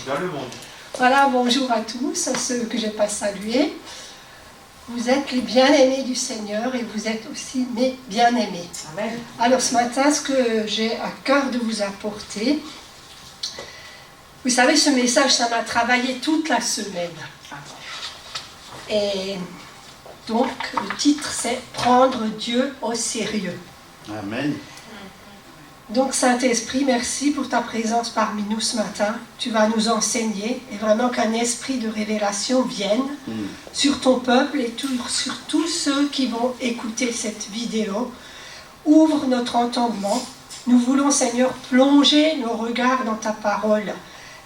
dans le monde. Voilà, bonjour à tous, à ceux que je n'ai pas salués. Vous êtes les bien-aimés du Seigneur et vous êtes aussi mes bien-aimés. Amen. Alors ce matin, ce que j'ai à cœur de vous apporter, vous savez, ce message, ça m'a travaillé toute la semaine. Et donc, le titre, c'est « Prendre Dieu au sérieux ». Amen. Donc, Saint-Esprit, merci pour ta présence parmi nous ce matin. Tu vas nous enseigner et vraiment qu'un esprit de révélation vienne sur ton peuple et sur tous ceux qui vont écouter cette vidéo. Ouvre notre entendement. Nous voulons, Seigneur, plonger nos regards dans ta parole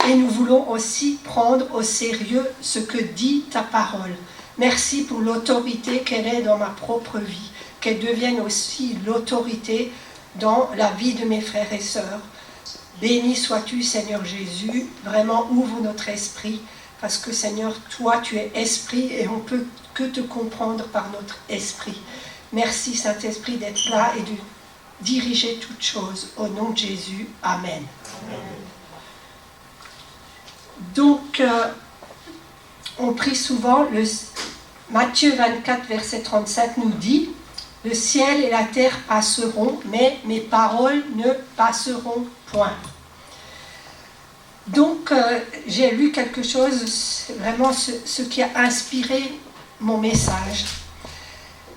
et nous voulons aussi prendre au sérieux ce que dit ta parole. Merci pour l'autorité qu'elle est dans ma propre vie, qu'elle devienne aussi l'autorité dans la vie de mes frères et sœurs. Béni sois-tu, Seigneur Jésus. Vraiment, ouvre notre esprit, parce que, Seigneur, toi, tu es esprit et on ne peut que te comprendre par notre esprit. Merci, Saint-Esprit, d'être là et de diriger toutes choses. Au nom de Jésus, Amen. Amen. Donc, on prie souvent, Matthieu 24, verset 37 nous dit: « Le ciel et la terre passeront, mais mes paroles ne passeront point. » Donc, j'ai lu quelque chose, vraiment ce qui a inspiré mon message.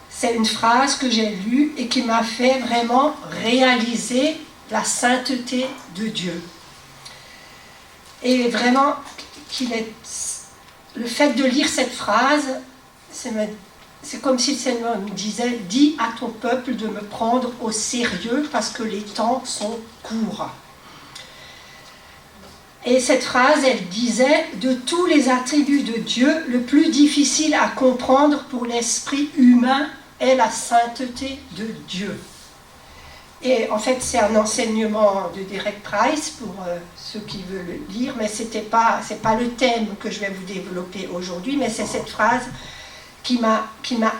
C'est une phrase que j'ai lue et qui m'a fait vraiment réaliser la sainteté de Dieu. Et vraiment, le fait de lire cette phrase, c'est comme si le Seigneur me disait: dis à ton peuple de me prendre au sérieux parce que les temps sont courts. Et cette phrase, elle disait: de tous les attributs de Dieu, le plus difficile à comprendre pour l'esprit humain est la sainteté de Dieu. Et en fait, c'est un enseignement de Derek Price pour ceux qui veulent le lire, mais c'est pas le thème que je vais vous développer aujourd'hui, mais c'est cette phrase qui m'a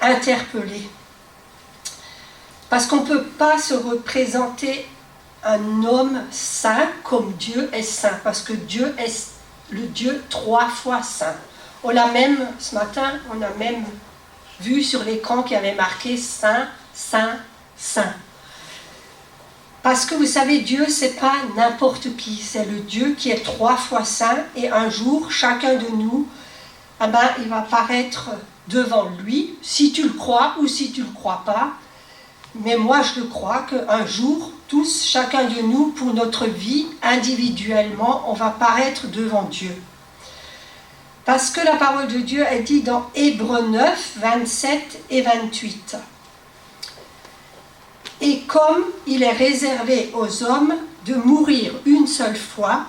interpellée. Parce qu'on ne peut pas se représenter un homme saint comme Dieu est saint, parce que Dieu est le Dieu 3 fois saint. On l'a même, ce matin, on a même vu sur l'écran qu'il y avait marqué saint, saint, saint. Parce que vous savez, Dieu, c'est pas n'importe qui, c'est le Dieu qui est 3 fois saint, et un jour, chacun de nous, il va paraître devant lui, si tu le crois ou si tu ne le crois pas. Mais moi, je le crois qu'un jour, tous, chacun de nous, pour notre vie, individuellement, on va paraître devant Dieu. Parce que la parole de Dieu est dit dans Hébreux 9, 27 et 28. Et comme il est réservé aux hommes de mourir une seule fois,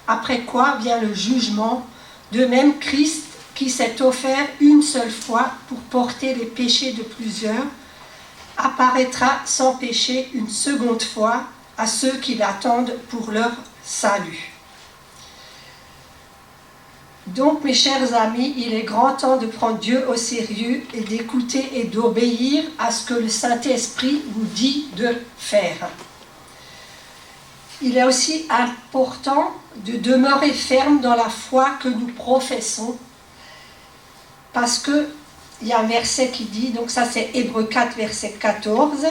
après quoi vient le jugement, de même Christ, qui s'est offert une seule fois pour porter les péchés de plusieurs, apparaîtra sans péché une seconde fois à ceux qui l'attendent pour leur salut. Donc, mes chers amis, il est grand temps de prendre Dieu au sérieux et d'écouter et d'obéir à ce que le Saint-Esprit nous dit de faire. Il est aussi important de demeurer ferme dans la foi que nous professons, parce qu'il y a un verset qui dit, donc ça c'est Hébreux 4, verset 14,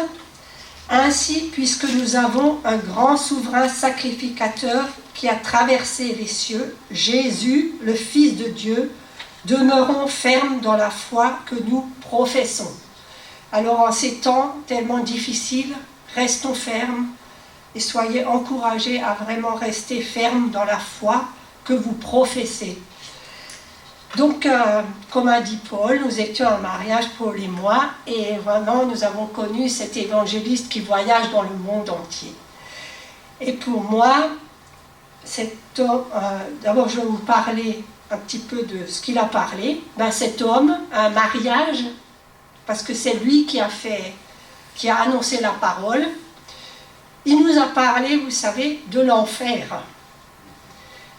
« Ainsi, puisque nous avons un grand souverain sacrificateur qui a traversé les cieux, Jésus, le Fils de Dieu, demeurons fermes dans la foi que nous professons. » Alors en ces temps tellement difficiles, restons fermes et soyez encouragés à vraiment rester fermes dans la foi que vous professez. Donc, comme a dit Paul, nous étions en mariage, Paul et moi, et vraiment nous avons connu cet évangéliste qui voyage dans le monde entier. Et pour moi, cet homme, d'abord je vais vous parler un petit peu de ce qu'il a parlé. Cet homme, un mariage, parce que c'est lui qui a annoncé la parole, il nous a parlé, vous savez, de l'enfer.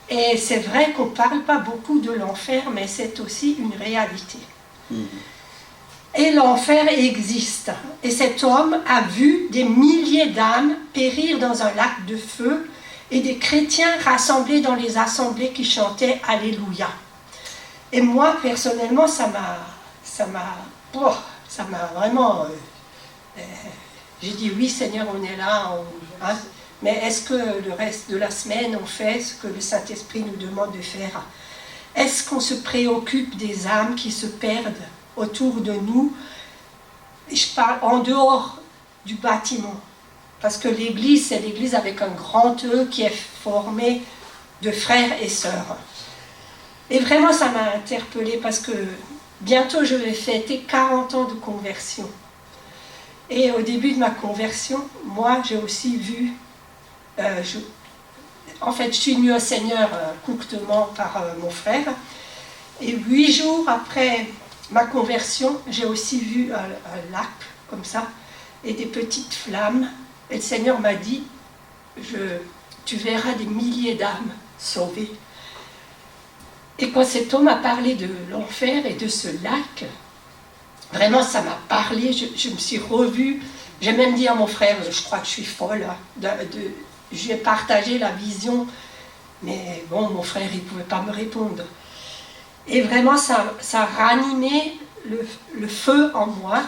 Et c'est vrai qu'on ne parle pas beaucoup de l'enfer, mais c'est aussi une réalité. Et l'enfer existe. Et cet homme a vu des milliers d'âmes périr dans un lac de feu et des chrétiens rassemblés dans les assemblées qui chantaient Alléluia. Et moi, personnellement, ça m'a vraiment... j'ai dit oui, Seigneur, on est là, hein, mais est-ce que le reste de la semaine, on fait ce que le Saint-Esprit nous demande de faire? Est-ce qu'on se préoccupe des âmes qui se perdent autour de nous? Je parle en dehors du bâtiment. Parce que l'Église, c'est l'Église avec un grand E qui est formé de frères et sœurs. Et vraiment, ça m'a interpellée parce que bientôt, je vais fêter 40 ans de conversion. Et au début de ma conversion, moi, j'ai aussi vu... en fait, je suis venue au Seigneur courtement par mon frère. Et 8 jours après ma conversion, j'ai aussi vu un lac comme ça et des petites flammes. Et le Seigneur m'a dit, tu verras des milliers d'âmes sauvées. Et quand cet homme a parlé de l'enfer et de ce lac, vraiment ça m'a parlé, je me suis revue. J'ai même dit à mon frère, je crois que je suis folle, hein, je lui ai partagé la vision, mais bon, mon frère, il ne pouvait pas me répondre. Et vraiment, ça a ranimé le feu en moi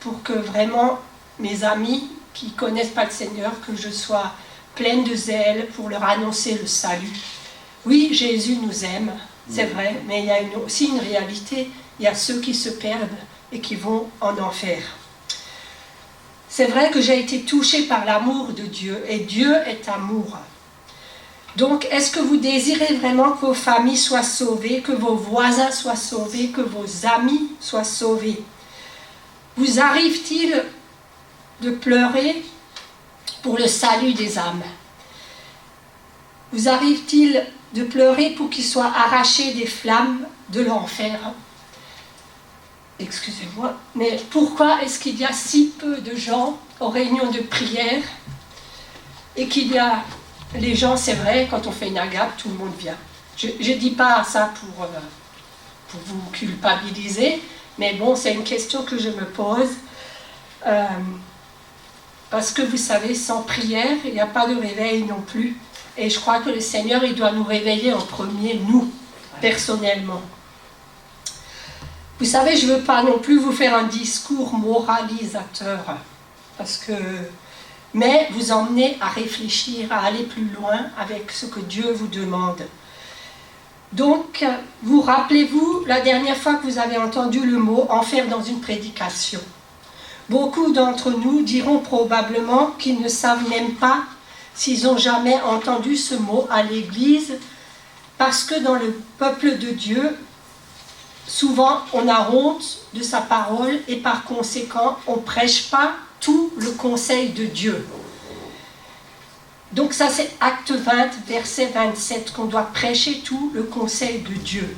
pour que vraiment mes amis qui ne connaissent pas le Seigneur, que je sois pleine de zèle pour leur annoncer le salut. Oui, Jésus nous aime, c'est vrai, mais il y a aussi une réalité, il y a ceux qui se perdent et qui vont en enfer. C'est vrai que j'ai été touchée par l'amour de Dieu, et Dieu est amour. Donc, est-ce que vous désirez vraiment que vos familles soient sauvées, que vos voisins soient sauvés, que vos amis soient sauvés? Vous arrive-t-il de pleurer pour le salut des âmes? Vous arrive-t-il de pleurer pour qu'ils soient arrachés des flammes de l'enfer? Excusez-moi, mais pourquoi est-ce qu'il y a si peu de gens aux réunions de prière et qu'il y a les gens, c'est vrai, quand on fait une agape, tout le monde vient. Je ne dis pas ça pour vous culpabiliser, mais bon, c'est une question que je me pose. Parce que vous savez, sans prière, il n'y a pas de réveil non plus. Et je crois que le Seigneur, il doit nous réveiller en premier, nous, personnellement. Vous savez, je ne veux pas non plus vous faire un discours moralisateur, mais vous emmener à réfléchir, à aller plus loin avec ce que Dieu vous demande. Donc, vous rappelez-vous la dernière fois que vous avez entendu le mot « enfer » dans une prédication? Beaucoup d'entre nous diront probablement qu'ils ne savent même pas s'ils ont jamais entendu ce mot à l'église, parce que dans le peuple de Dieu, souvent on a honte de sa parole et par conséquent on ne prêche pas tout le conseil de Dieu. Donc ça c'est Acte 20, verset 27, qu'on doit prêcher tout le conseil de Dieu.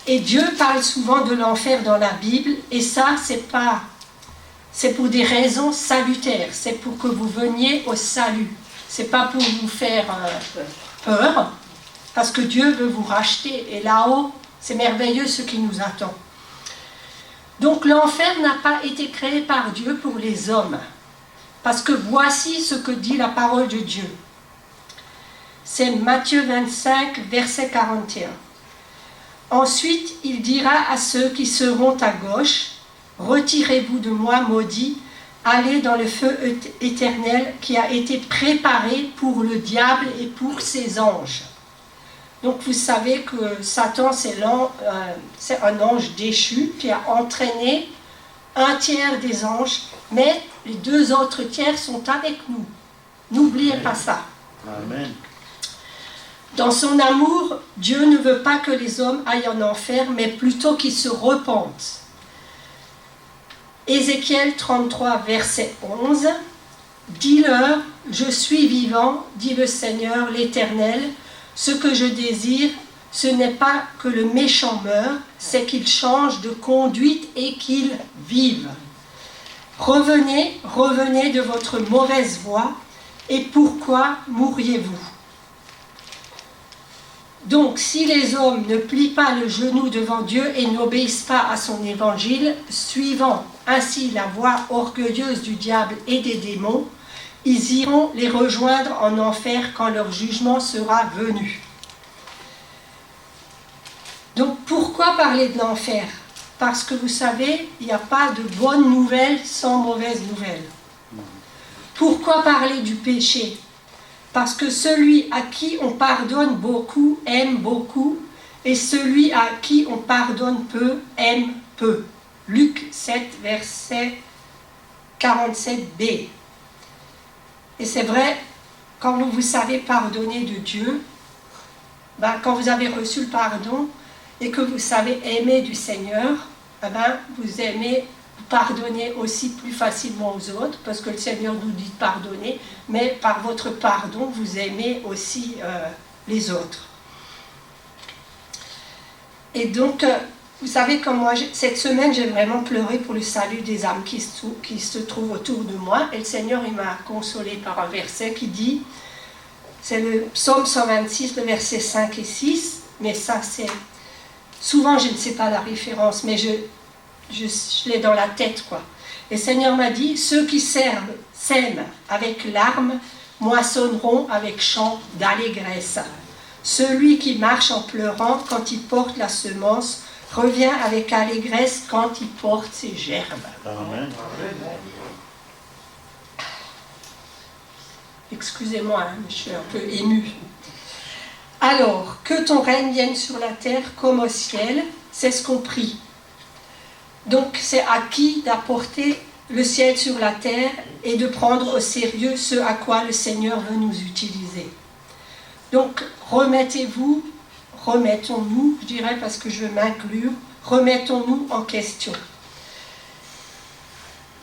Et Dieu parle souvent de l'enfer dans la Bible, et ça c'est pour des raisons salutaires, c'est pour que vous veniez au salut. C'est pas pour vous faire peur, parce que Dieu veut vous racheter, et là-haut, c'est merveilleux ce qui nous attend. Donc l'enfer n'a pas été créé par Dieu pour les hommes, parce que voici ce que dit la parole de Dieu. C'est Matthieu 25, verset 41. Ensuite, il dira à ceux qui seront à gauche, « Retirez-vous de moi, maudits, allez dans le feu éternel qui a été préparé pour le diable et pour ses anges. » Donc vous savez que Satan, c'est un ange déchu qui a entraîné un tiers des anges, mais les 2 autres tiers sont avec nous. N'oubliez pas ça. Amen. Dans son amour, Dieu ne veut pas que les hommes aillent en enfer, mais plutôt qu'ils se repentent. Ézéchiel 33, verset 11, « Dis-leur, je suis vivant, dit le Seigneur l'Éternel, ce que je désire, ce n'est pas que le méchant meure, c'est qu'il change de conduite et qu'il vive. Revenez, revenez de votre mauvaise voie, et pourquoi mourriez-vous » Donc, si les hommes ne plient pas le genou devant Dieu et n'obéissent pas à son évangile, suivant ainsi la voie orgueilleuse du diable et des démons, ils iront les rejoindre en enfer quand leur jugement sera venu. Donc pourquoi parler de l'enfer? Parce que vous savez, il n'y a pas de bonnes nouvelles sans mauvaises nouvelles. Pourquoi parler du péché? Parce que celui à qui on pardonne beaucoup aime beaucoup, et celui à qui on pardonne peu aime peu. Luc 7, verset 47b. Et c'est vrai, quand vous savez pardonner de Dieu, quand vous avez reçu le pardon et que vous savez aimer du Seigneur, vous aimez pardonner aussi plus facilement aux autres, parce que le Seigneur nous dit de pardonner, mais par votre pardon, vous aimez aussi les autres. Et donc, vous savez, comme moi, cette semaine, j'ai vraiment pleuré pour le salut des âmes qui se trouvent autour de moi. Et le Seigneur, il m'a consolé par un verset qui dit, c'est le psaume 126, le verset 5 et 6, mais ça, c'est... Souvent, je ne sais pas la référence, mais je l'ai dans la tête, quoi. Et le Seigneur m'a dit, ceux qui sèment avec larmes, moissonneront avec chant d'allégresse. Celui qui marche en pleurant quand il porte la semence, revient avec allégresse quand il porte ses gerbes. Amen. Excusez-moi, je suis un peu émue. Alors, que ton règne vienne sur la terre comme au ciel, c'est ce qu'on prie. Donc, c'est à qui d'apporter le ciel sur la terre et de prendre au sérieux ce à quoi le Seigneur veut nous utiliser. Donc, remettons-nous, je dirais parce que je veux m'inclure, remettons-nous en question.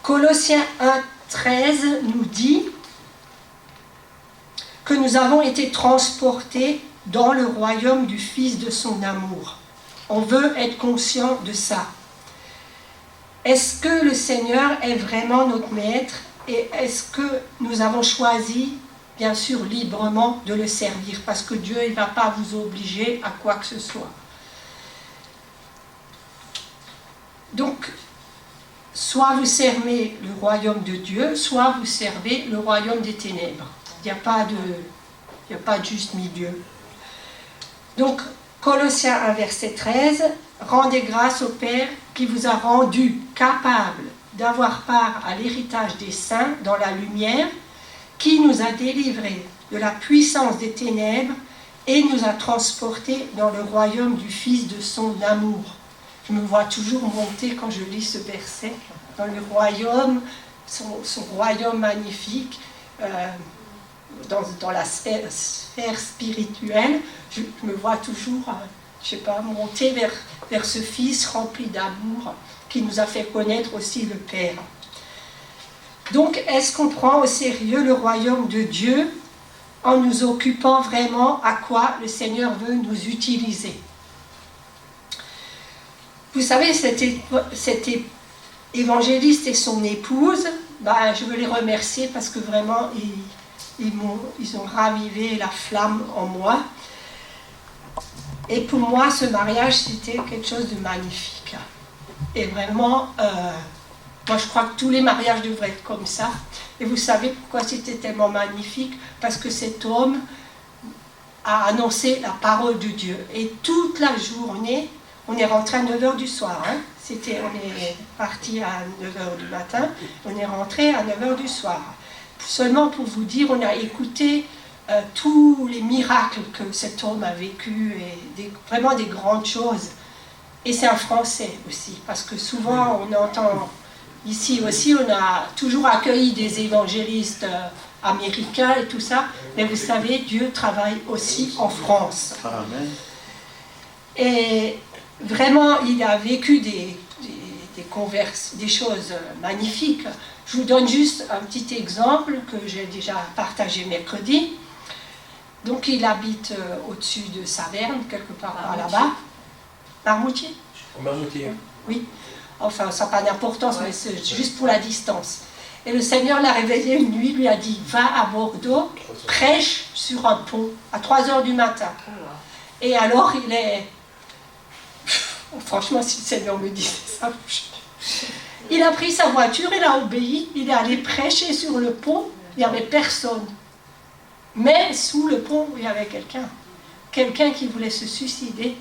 Colossiens 1,13 nous dit que nous avons été transportés dans le royaume du Fils de son amour. On veut être conscient de ça. Est-ce que le Seigneur est vraiment notre maître et est-ce que nous avons choisi, bien sûr, librement de le servir? Parce que Dieu, il ne va pas vous obliger à quoi que ce soit. Donc, soit vous servez le royaume de Dieu, soit vous servez le royaume des ténèbres. Il n'y a pas de juste milieu. Donc, Colossiens 1, verset 13, « Rendez grâce au Père qui vous a rendu capable d'avoir part à l'héritage des saints dans la lumière, qui nous a délivrés de la puissance des ténèbres et nous a transportés dans le royaume du Fils de son amour. » Je me vois toujours monter quand je lis ce verset, dans le royaume, son royaume magnifique, dans la sphère spirituelle. Je me vois toujours, monter vers ce Fils rempli d'amour qui nous a fait connaître aussi le Père. Donc, est-ce qu'on prend au sérieux le royaume de Dieu en nous occupant vraiment à quoi le Seigneur veut nous utiliser? Vous savez, cet évangéliste et son épouse, je veux les remercier parce que vraiment, ils ont ravivé la flamme en moi. Et pour moi, ce mariage, c'était quelque chose de magnifique. Et vraiment, moi je crois que tous les mariages devraient être comme ça. Et vous savez pourquoi c'était tellement magnifique? Parce que cet homme a annoncé la parole de Dieu. Et toute la journée, on est rentré à 9h du soir. On est parti à 9h du matin, on est rentré à 9h du soir. Seulement pour vous dire, on a écouté tous les miracles que cet homme a vécu, et vraiment des grandes choses. Et c'est un Français aussi, parce que souvent on entend, ici aussi on a toujours accueilli des évangélistes américains et tout ça, mais vous savez, Dieu travaille aussi en France. Amen. Et vraiment, il a vécu des choses magnifiques. Je vous donne juste un petit exemple que j'ai déjà partagé mercredi. Donc il habite au-dessus de Saverne, quelque part là-bas. Marmoutier. Marmoutier. Oui. Enfin, ça n'a pas d'importance, mais c'est juste pour la distance. Et le Seigneur l'a réveillé une nuit, lui a dit, va à Bordeaux, prêche sur un pont, à 3h du matin. Et alors il est... Franchement, si le Seigneur me disait ça, il a pris sa voiture, il a obéi, il est allé prêcher sur le pont, Il n'y avait personne. Mais sous le pont, il y avait quelqu'un. Quelqu'un qui voulait se suicider.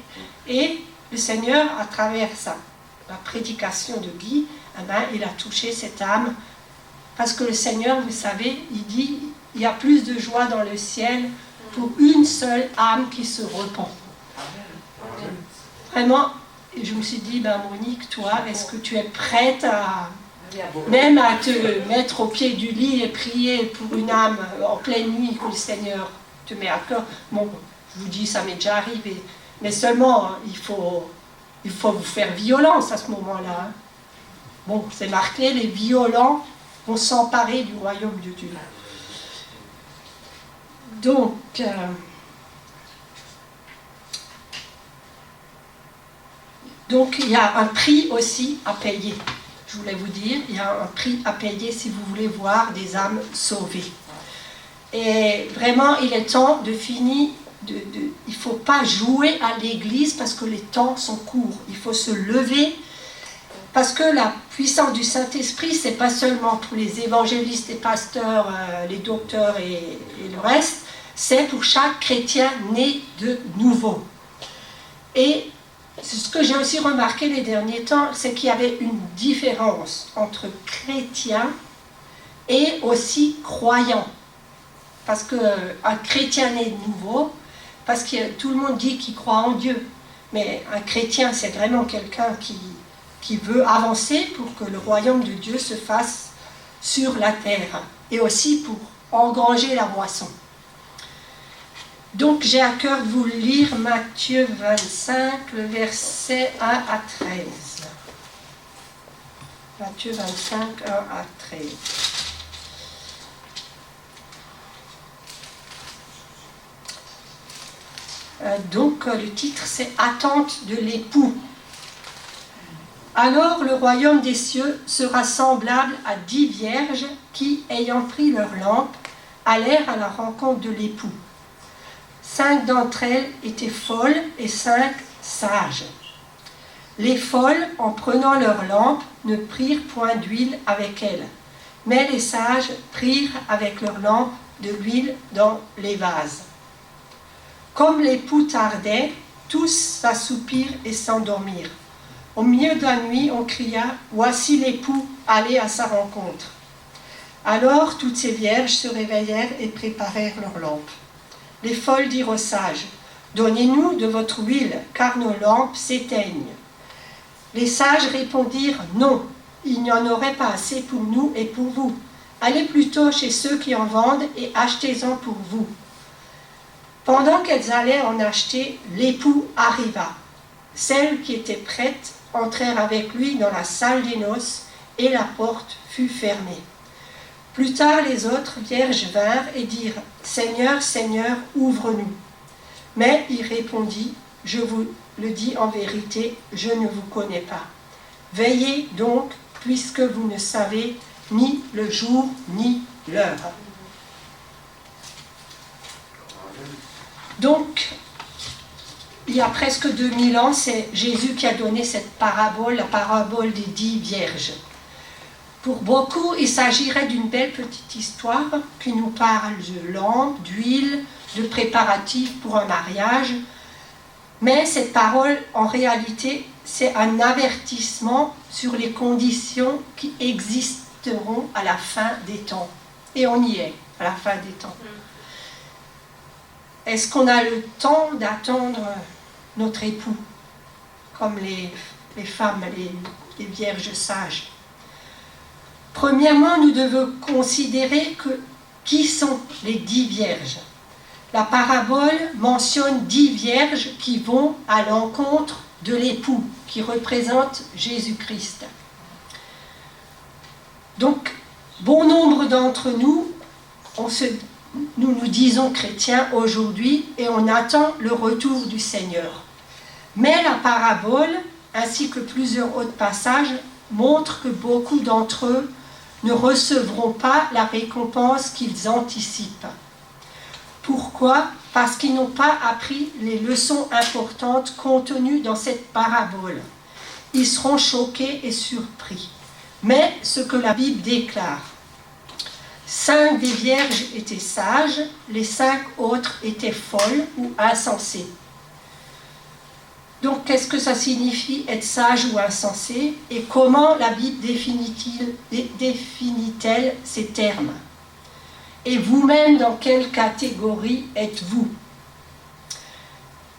Et le Seigneur, à travers la prédication de Guy, eh ben, il a touché cette âme. Parce que le Seigneur, vous savez, il dit, il y a plus de joie dans le ciel pour une seule âme qui se repent. Vraiment, je me suis dit, ben Monique, toi, est-ce que tu es prête même à te mettre au pied du lit et prier pour une âme en pleine nuit que le Seigneur te met à cœur? Bon, je vous dis, ça m'est déjà arrivé. Mais seulement, il faut vous faire violence à ce moment-là. Bon, c'est marqué, les violents vont s'emparer du royaume de Dieu. Donc, il y a un prix aussi à payer. Je voulais vous dire, il y a un prix à payer si vous voulez voir des âmes sauvées. Et vraiment, il est temps de finir. Il ne faut pas jouer à l'église parce que les temps sont courts. Il faut se lever parce que la puissance du Saint-Esprit, ce n'est pas seulement pour les évangélistes, les pasteurs, les docteurs et le reste, c'est pour chaque chrétien né de nouveau. Et ce que j'ai aussi remarqué les derniers temps, c'est qu'il y avait une différence entre chrétien et aussi croyant. Parce qu'un chrétien né de nouveau, parce que tout le monde dit qu'il croit en Dieu, mais un chrétien, c'est vraiment quelqu'un qui veut avancer pour que le royaume de Dieu se fasse sur la terre, et aussi pour engranger la moisson. Donc j'ai à cœur de vous lire Matthieu 25, le verset 1 à 13. Matthieu 25, 1 à 13. Donc le titre c'est « Attente de l'époux ». Alors le royaume des cieux sera semblable à 10 vierges qui, ayant pris leur lampe, allèrent à la rencontre de l'époux. 5 d'entre elles étaient folles et 5 sages. Les folles, en prenant leur lampe, ne prirent point d'huile avec elles, mais les sages prirent avec leur lampe de l'huile dans les vases. Comme l'époux tardait, tous s'assoupirent et s'endormirent. Au milieu de la nuit, on cria « Voici l'époux, allez à sa rencontre ». Alors toutes ces vierges se réveillèrent et préparèrent leurs lampes. Les folles dirent aux sages « Donnez-nous de votre huile, car nos lampes s'éteignent. » Les sages répondirent « Non, il n'y en aurait pas assez pour nous et pour vous. Allez plutôt chez ceux qui en vendent et achetez-en pour vous. » Pendant qu'elles allaient en acheter, l'époux arriva. Celles qui étaient prêtes entrèrent avec lui dans la salle des noces et la porte fut fermée. Plus tard, les autres vierges vinrent et dirent « Seigneur, Seigneur, ouvre-nous. » Mais il répondit « Je vous le dis en vérité, je ne vous connais pas. Veillez donc, puisque vous ne savez ni le jour ni l'heure. » Donc, il y a presque 2000 ans, c'est Jésus qui a donné cette parabole, la parabole des 10 vierges. Pour beaucoup, il s'agirait d'une belle petite histoire qui nous parle de lampes, d'huile, de préparatifs pour un mariage. Mais cette parole, en réalité, c'est un avertissement sur les conditions qui existeront à la fin des temps. Et on y est, à la fin des temps. Est-ce qu'on a le temps d'attendre notre époux, comme les femmes, les vierges sages? Premièrement, nous devons considérer qui sont les 10 vierges. La parabole mentionne 10 vierges qui vont à l'encontre de l'époux, qui représente Jésus-Christ. Donc, bon nombre d'entre nous, nous disons chrétiens aujourd'hui et on attend le retour du Seigneur. Mais la parabole, ainsi que plusieurs autres passages, montrent que beaucoup d'entre eux ne recevront pas la récompense qu'ils anticipent. Pourquoi? Parce qu'ils n'ont pas appris les leçons importantes contenues dans cette parabole. Ils seront choqués et surpris. Mais ce que la Bible déclare, 5 des vierges étaient sages, les 5 autres étaient folles ou insensées. Donc, qu'est-ce que ça signifie être sage ou insensé? Et comment la Bible définit-elle ces termes? Et vous-même, dans quelle catégorie êtes-vous?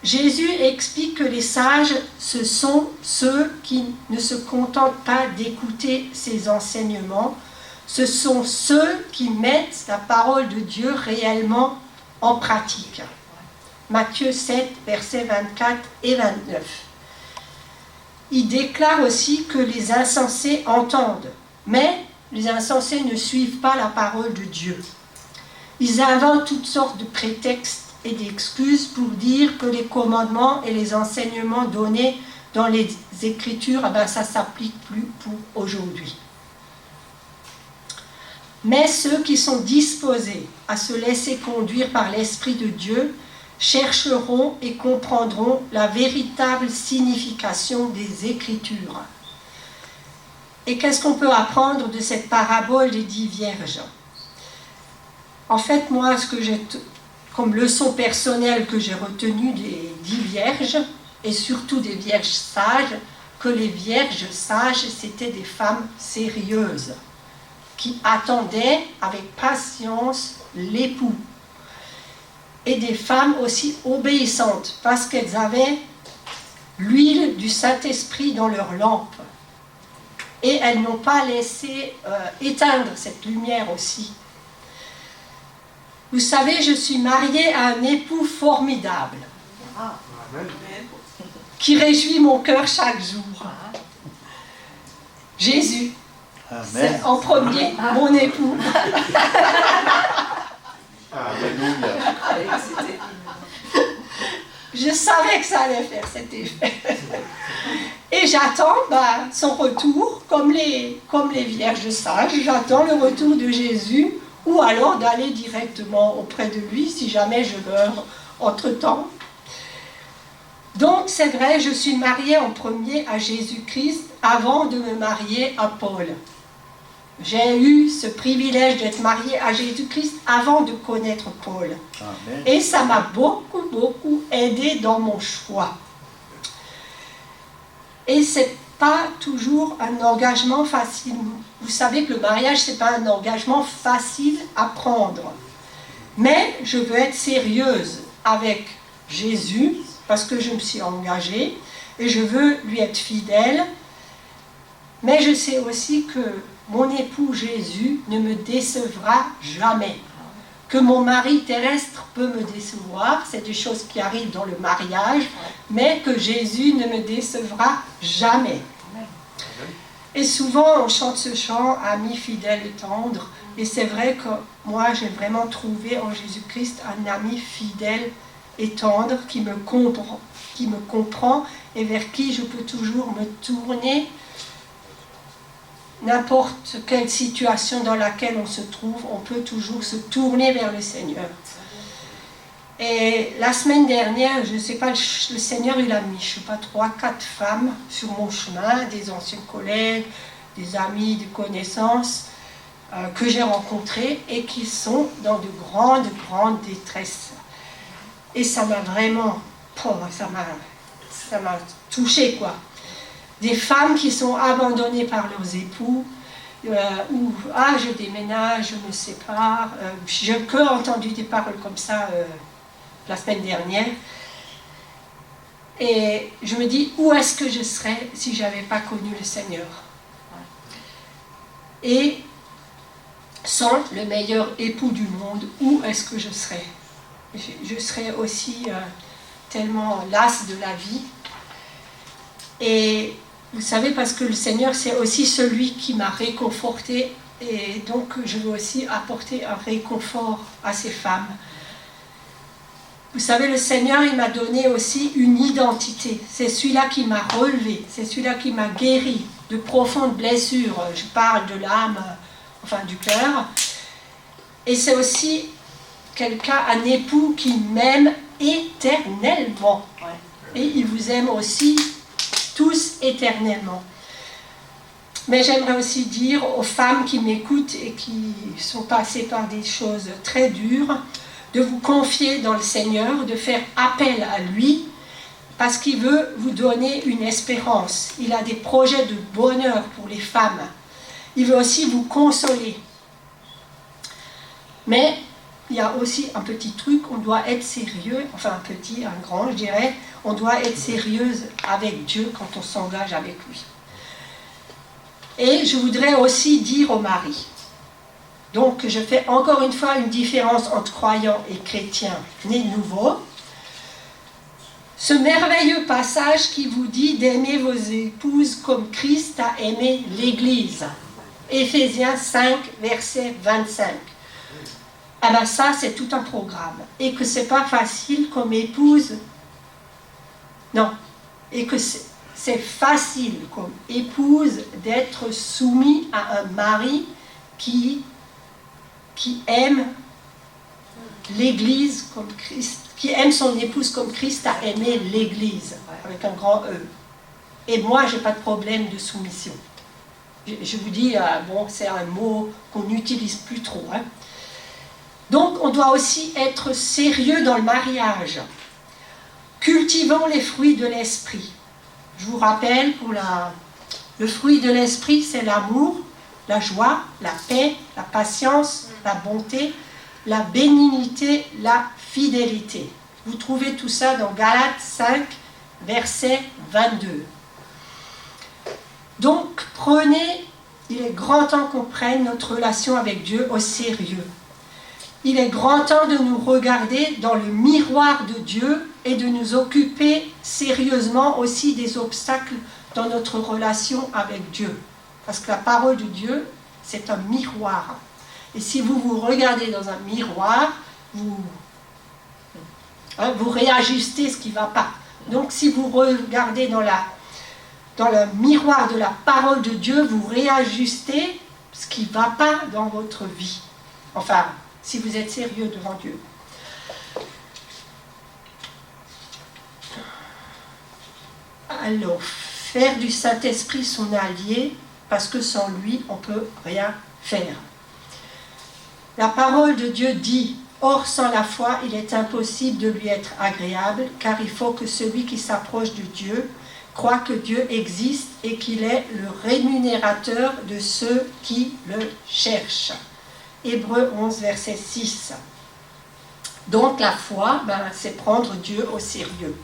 Jésus explique que les sages, ce sont ceux qui ne se contentent pas d'écouter ses enseignements, ce sont ceux qui mettent la parole de Dieu réellement en pratique. Matthieu 7, versets 24 et 29. Il déclare aussi que les insensés entendent, mais les insensés ne suivent pas la parole de Dieu. Ils inventent toutes sortes de prétextes et d'excuses pour dire que les commandements et les enseignements donnés dans les Écritures, ça ne s'applique plus pour aujourd'hui. Mais ceux qui sont disposés à se laisser conduire par l'Esprit de Dieu chercheront et comprendront la véritable signification des Écritures. Et qu'est-ce qu'on peut apprendre de cette parabole des 10 vierges? En fait, moi, ce que j'ai comme leçon personnelle que j'ai retenue des 10 vierges, et surtout des vierges sages, que les vierges sages, c'était des femmes sérieuses, qui attendaient avec patience l'époux. Et des femmes aussi obéissantes, parce qu'elles avaient l'huile du Saint-Esprit dans leur lampe. Et elles n'ont pas laissé éteindre cette lumière aussi. Vous savez, je suis mariée à un époux formidable, qui réjouit mon cœur chaque jour. Jésus, c'est en premier mon époux. Je savais que ça allait faire cet effet. Et j'attends son retour, comme les vierges sages, j'attends le retour de Jésus, ou alors d'aller directement auprès de lui si jamais je meurs entre-temps. Donc c'est vrai, je suis mariée en premier à Jésus-Christ avant de me marier à Paul. J'ai eu ce privilège d'être mariée à Jésus-Christ avant de connaître Paul. Amen. Et ça m'a beaucoup aidé dans mon choix. Et c'est pas toujours un engagement facile. Vous savez que le mariage, c'est pas un engagement facile à prendre. Mais je veux être sérieuse avec Jésus, parce que je me suis engagée, et je veux lui être fidèle. Mais je sais aussi que mon époux Jésus ne me décevra jamais. Que mon mari terrestre peut me décevoir, c'est des choses qui arrivent dans le mariage, mais que Jésus ne me décevra jamais. Et souvent on chante ce chant, ami fidèle et tendre, et c'est vrai que moi j'ai vraiment trouvé en Jésus-Christ un ami fidèle et tendre qui me comprend et vers qui je peux toujours me tourner. N'importe quelle situation dans laquelle on se trouve, on peut toujours se tourner vers le Seigneur. Et la semaine dernière, je ne sais pas, le Seigneur il a mis, je ne sais pas, 3-4 femmes sur mon chemin, des anciens collègues, des amis, des connaissances que j'ai rencontrées et qui sont dans de grandes détresses. Et ça m'a vraiment, ça m'a touchée quoi. Des femmes qui sont abandonnées par leurs époux, ou « Ah, je déménage, je me sépare ». J'ai que entendu des paroles comme ça la semaine dernière. Et je me dis, où est-ce que je serais si je n'avais pas connu le Seigneur? Et sans le meilleur époux du monde, où est-ce que je serais? Je serais aussi tellement lasse de la vie. Et vous savez, parce que le Seigneur, c'est aussi celui qui m'a réconfortée, et donc je veux aussi apporter un réconfort à ces femmes. Vous savez, le Seigneur, il m'a donné aussi une identité. C'est celui-là qui m'a relevé, c'est celui-là qui m'a guéri de profondes blessures. Je parle de l'âme, enfin du cœur. Et c'est aussi quelqu'un, un époux qui m'aime éternellement. Et il vous aime aussi tous éternellement. Mais j'aimerais aussi dire aux femmes qui m'écoutent et qui sont passées par des choses très dures, de vous confier dans le Seigneur, de faire appel à lui, parce qu'il veut vous donner une espérance. Il a des projets de bonheur pour les femmes. Il veut aussi vous consoler. Mais il y a aussi un petit truc, on doit être sérieux, enfin un petit, un grand je dirais, on doit être sérieuse avec Dieu quand on s'engage avec lui. Et je voudrais aussi dire aux maris, donc je fais encore une fois une différence entre croyants et chrétiens nés de nouveau. Ce merveilleux passage qui vous dit d'aimer vos épouses comme Christ a aimé l'Église. Éphésiens 5, verset 25. Ah ben ça, c'est tout un programme. Et que c'est pas facile comme épouse. Non. Et que c'est facile comme épouse d'être soumis à un mari qui aime l'Église comme Christ, qui aime son épouse comme Christ a aimé l'Église, avec un grand E. Et moi, j'ai pas de problème de soumission. Je vous dis, bon, c'est un mot qu'on n'utilise plus trop. Hein. Donc, on doit aussi être sérieux dans le mariage. Cultivons les fruits de l'esprit. Je vous rappelle, le fruit de l'esprit, c'est l'amour, la joie, la paix, la patience, la bonté, la bénignité, la fidélité. Vous trouvez tout ça dans Galates 5, verset 22. Donc, il est grand temps qu'on prenne notre relation avec Dieu au sérieux. Il est grand temps de nous regarder dans le miroir de Dieu et de nous occuper sérieusement aussi des obstacles dans notre relation avec Dieu. Parce que la parole de Dieu, c'est un miroir. Et si vous vous regardez dans un miroir, vous réajustez ce qui ne va pas. Donc si vous regardez dans le miroir de la parole de Dieu, vous réajustez ce qui ne va pas dans votre vie. Enfin, si vous êtes sérieux devant Dieu. Alors, faire du Saint-Esprit son allié, parce que sans lui, on ne peut rien faire. La parole de Dieu dit, « Or, sans la foi, il est impossible de lui être agréable, car il faut que celui qui s'approche de Dieu croit que Dieu existe et qu'il est le rémunérateur de ceux qui le cherchent. » Hébreux 11, verset 6. Donc la foi, c'est prendre Dieu au sérieux.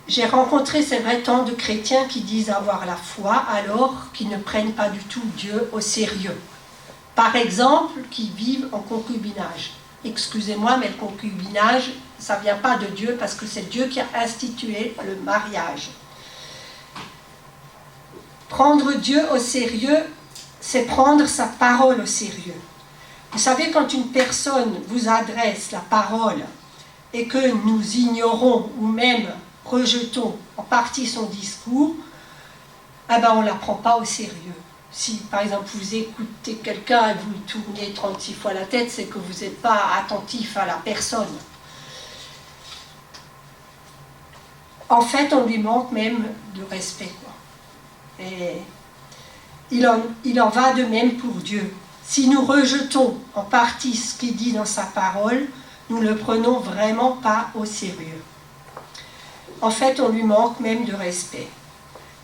J'ai rencontré, c'est vrai, tant de chrétiens qui disent avoir la foi alors qu'ils ne prennent pas du tout Dieu au sérieux. Par exemple, qui vivent en concubinage. Excusez-moi, mais le concubinage, ça ne vient pas de Dieu parce que c'est Dieu qui a institué le mariage. Prendre Dieu au sérieux, c'est prendre sa parole au sérieux. Vous savez, quand une personne vous adresse la parole et que nous ignorons ou même rejetons en partie son discours, on ne la prend pas au sérieux. Si, par exemple, vous écoutez quelqu'un et vous tournez 36 fois la tête, c'est que vous n'êtes pas attentif à la personne. En fait, on lui manque même de respect, quoi. Et il en va de même pour Dieu. Si nous rejetons en partie ce qu'il dit dans sa parole, nous ne le prenons vraiment pas au sérieux. En fait, on lui manque même de respect.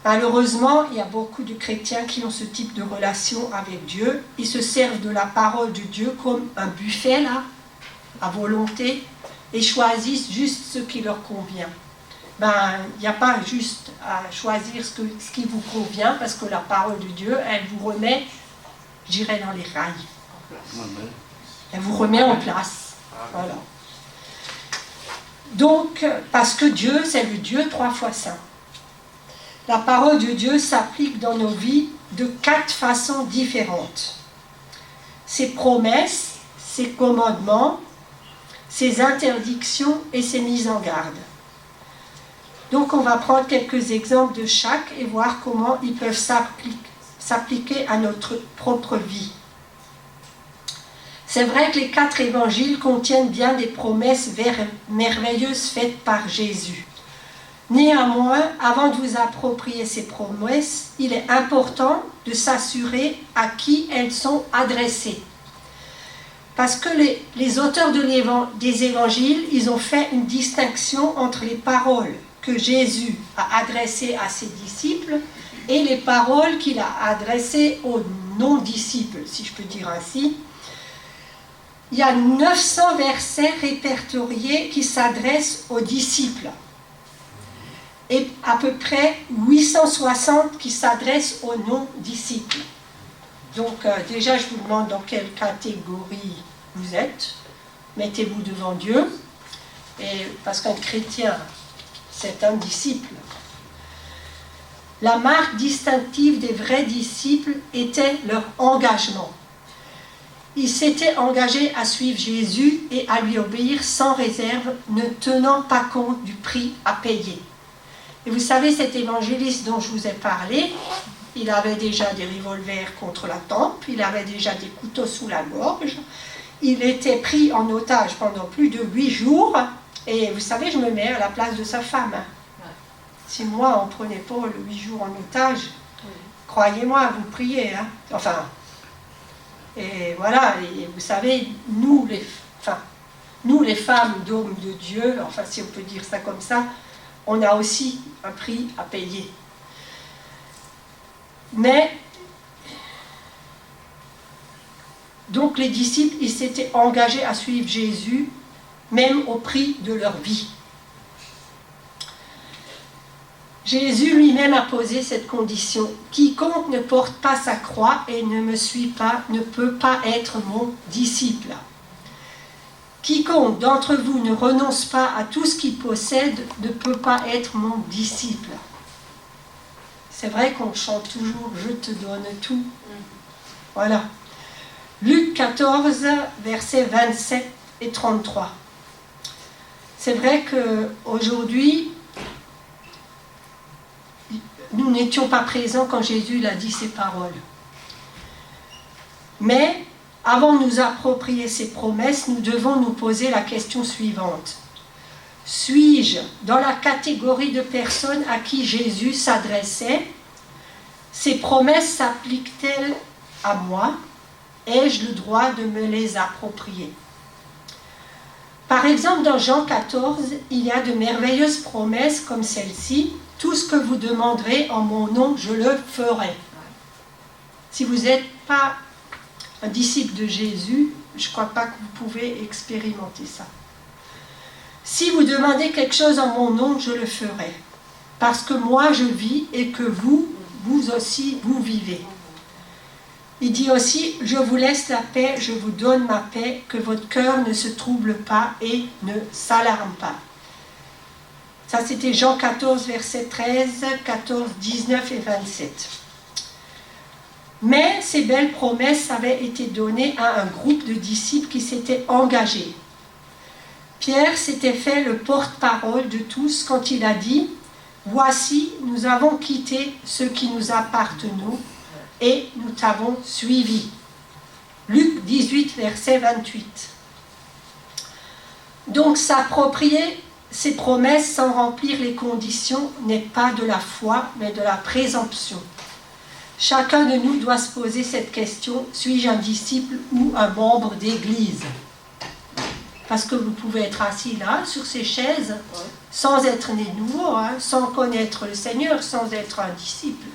Malheureusement, il y a beaucoup de chrétiens qui ont ce type de relation avec Dieu. Ils se servent de la parole de Dieu comme un buffet, là, à volonté, et choisissent juste ce qui leur convient. Il n'y a pas juste à choisir ce qui vous convient, parce que la parole de Dieu, elle vous remet, je dirais, dans les rails. Elle vous remet en place. Voilà. Donc, parce que Dieu, c'est le Dieu 3 fois saint. La parole de Dieu s'applique dans nos vies de 4 façons différentes. Ses promesses, ses commandements, ses interdictions et ses mises en garde. Donc on va prendre quelques exemples de chaque et voir comment ils peuvent s'appliquer à notre propre vie. C'est vrai que les 4 évangiles contiennent bien des promesses merveilleuses faites par Jésus. Néanmoins, avant de vous approprier ces promesses, il est important de s'assurer à qui elles sont adressées. Parce que les auteurs des évangiles, ils ont fait une distinction entre les paroles que Jésus a adressées à ses disciples et les paroles qu'il a adressées aux non-disciples, si je peux dire ainsi. Il y a 900 versets répertoriés qui s'adressent aux disciples et à peu près 860 qui s'adressent aux non-disciples. Donc déjà, je vous demande dans quelle catégorie vous êtes. Mettez-vous devant Dieu, et parce qu'un chrétien, c'est un disciple. La marque distinctive des vrais disciples était leur engagement. Ils s'étaient engagés à suivre Jésus et à lui obéir sans réserve, ne tenant pas compte du prix à payer. Et vous savez, cet évangéliste dont je vous ai parlé, il avait déjà des revolvers contre la tempe, il avait déjà des couteaux sous la gorge, il était pris en otage pendant plus de 8 jours, et vous savez, je me mets à la place de sa femme. Si moi, on ne prenait pas le 8 jours en otage, croyez-moi, vous priez. Hein. Enfin, et voilà, et vous savez, nous les femmes d'hommes de Dieu, enfin si on peut dire ça comme ça, on a aussi un prix à payer. Mais, donc les disciples, ils s'étaient engagés à suivre Jésus, même au prix de leur vie. Jésus lui-même a posé cette condition. Quiconque ne porte pas sa croix et ne me suit pas ne peut pas être mon disciple. Quiconque d'entre vous ne renonce pas à tout ce qu'il possède ne peut pas être mon disciple. C'est vrai qu'on chante toujours « Je te donne tout ». Voilà. Luc 14, versets 27 et 33. C'est vrai qu'aujourd'hui, nous n'étions pas présents quand Jésus a dit ces paroles. Mais, avant de nous approprier ces promesses, nous devons nous poser la question suivante. Suis-je dans la catégorie de personnes à qui Jésus s'adressait? Ces promesses s'appliquent-elles à moi? Ai-je le droit de me les approprier? Par exemple, dans Jean 14, il y a de merveilleuses promesses comme celle-ci. Tout ce que vous demanderez en mon nom, je le ferai. Si vous n'êtes pas un disciple de Jésus, je ne crois pas que vous pouvez expérimenter ça. Si vous demandez quelque chose en mon nom, je le ferai. Parce que moi, je vis et que vous aussi, vous vivez. Il dit aussi, je vous laisse la paix, je vous donne ma paix, que votre cœur ne se trouble pas et ne s'alarme pas. Ça, c'était Jean 14, versets 13, 14, 19 et 27. Mais ces belles promesses avaient été données à un groupe de disciples qui s'étaient engagés. Pierre s'était fait le porte-parole de tous quand il a dit « Voici, nous avons quitté ce qui nous appartenait et nous t'avons suivi. » Luc 18, verset 28. Donc s'approprier ces promesses sans remplir les conditions n'est pas de la foi, mais de la présomption. Chacun de nous doit se poser cette question, suis-je un disciple ou un membre d'église? Parce que vous pouvez être assis là, sur ces chaises, sans être né de nouveau, sans connaître le Seigneur, sans être un disciple.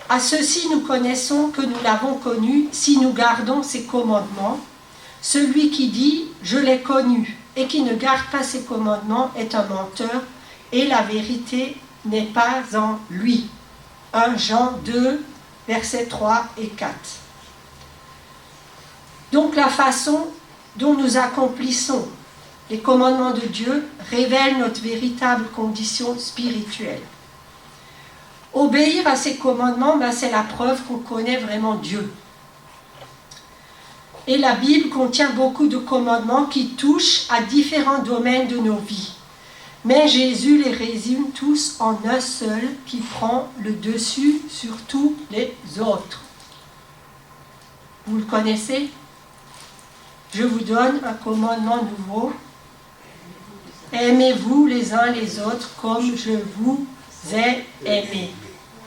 À ceci nous connaissons que nous l'avons connu si nous gardons ses commandements. Celui qui dit « je l'ai connu » et qui ne garde pas ses commandements est un menteur et la vérité n'est pas en lui. 1 Jean 2, versets 3 et 4. Donc la façon dont nous accomplissons les commandements de Dieu révèle notre véritable condition spirituelle. Obéir à ces commandements, c'est la preuve qu'on connaît vraiment Dieu. Et la Bible contient beaucoup de commandements qui touchent à différents domaines de nos vies. Mais Jésus les résume tous en un seul qui prend le dessus sur tous les autres. Vous le connaissez? Je vous donne un commandement nouveau. Aimez-vous les uns les autres comme je vous ai aimé.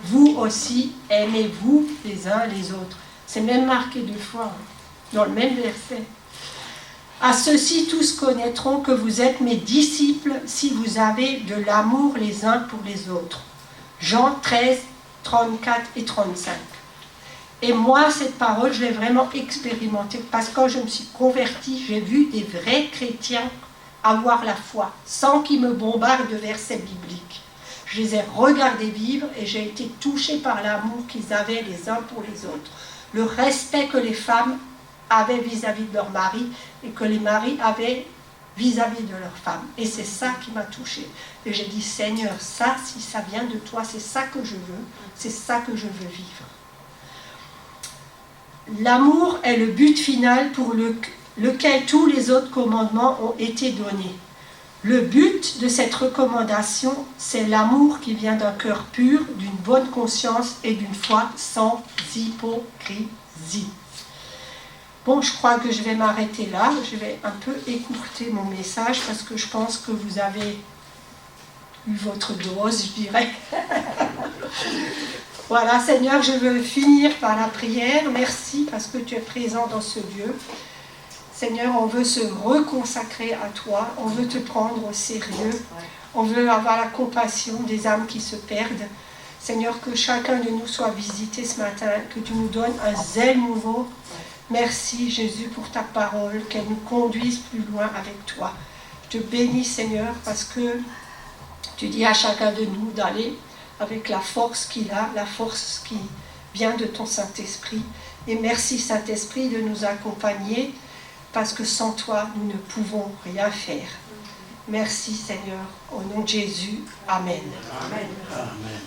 Vous aussi, aimez-vous les uns les autres. C'est même marqué 2 fois, dans le même verset. À ceux-ci, tous connaîtront que vous êtes mes disciples si vous avez de l'amour les uns pour les autres. Jean 13, 34 et 35. Et moi, cette parole, je l'ai vraiment expérimentée, parce que quand je me suis convertie, j'ai vu des vrais chrétiens avoir la foi, sans qu'ils me bombardent de versets bibliques. Je les ai regardés vivre et j'ai été touchée par l'amour qu'ils avaient les uns pour les autres. Le respect que les femmes avaient vis-à-vis de leur mari et que les maris avaient vis-à-vis de leurs femmes. Et c'est ça qui m'a touchée. Et j'ai dit, Seigneur, ça, si ça vient de toi, c'est ça que je veux, c'est ça que je veux vivre. L'amour est le but final pour lequel tous les autres commandements ont été donnés. Le but de cette recommandation, c'est l'amour qui vient d'un cœur pur, d'une bonne conscience et d'une foi sans hypocrisie. Bon, je crois que je vais m'arrêter là. Je vais un peu écourter mon message parce que je pense que vous avez eu votre dose, je dirais. Voilà, Seigneur, je veux finir par la prière. Merci parce que tu es présent dans ce lieu. Seigneur, on veut se reconsacrer à toi. On veut te prendre au sérieux. On veut avoir la compassion des âmes qui se perdent. Seigneur, que chacun de nous soit visité ce matin, que tu nous donnes un zèle nouveau. Merci Jésus pour ta parole, qu'elle nous conduise plus loin avec toi. Je te bénis Seigneur parce que tu dis à chacun de nous d'aller avec la force qu'il a, la force qui vient de ton Saint-Esprit. Et merci Saint-Esprit de nous accompagner parce que sans toi nous ne pouvons rien faire. Merci Seigneur, au nom de Jésus, Amen. Amen. Amen.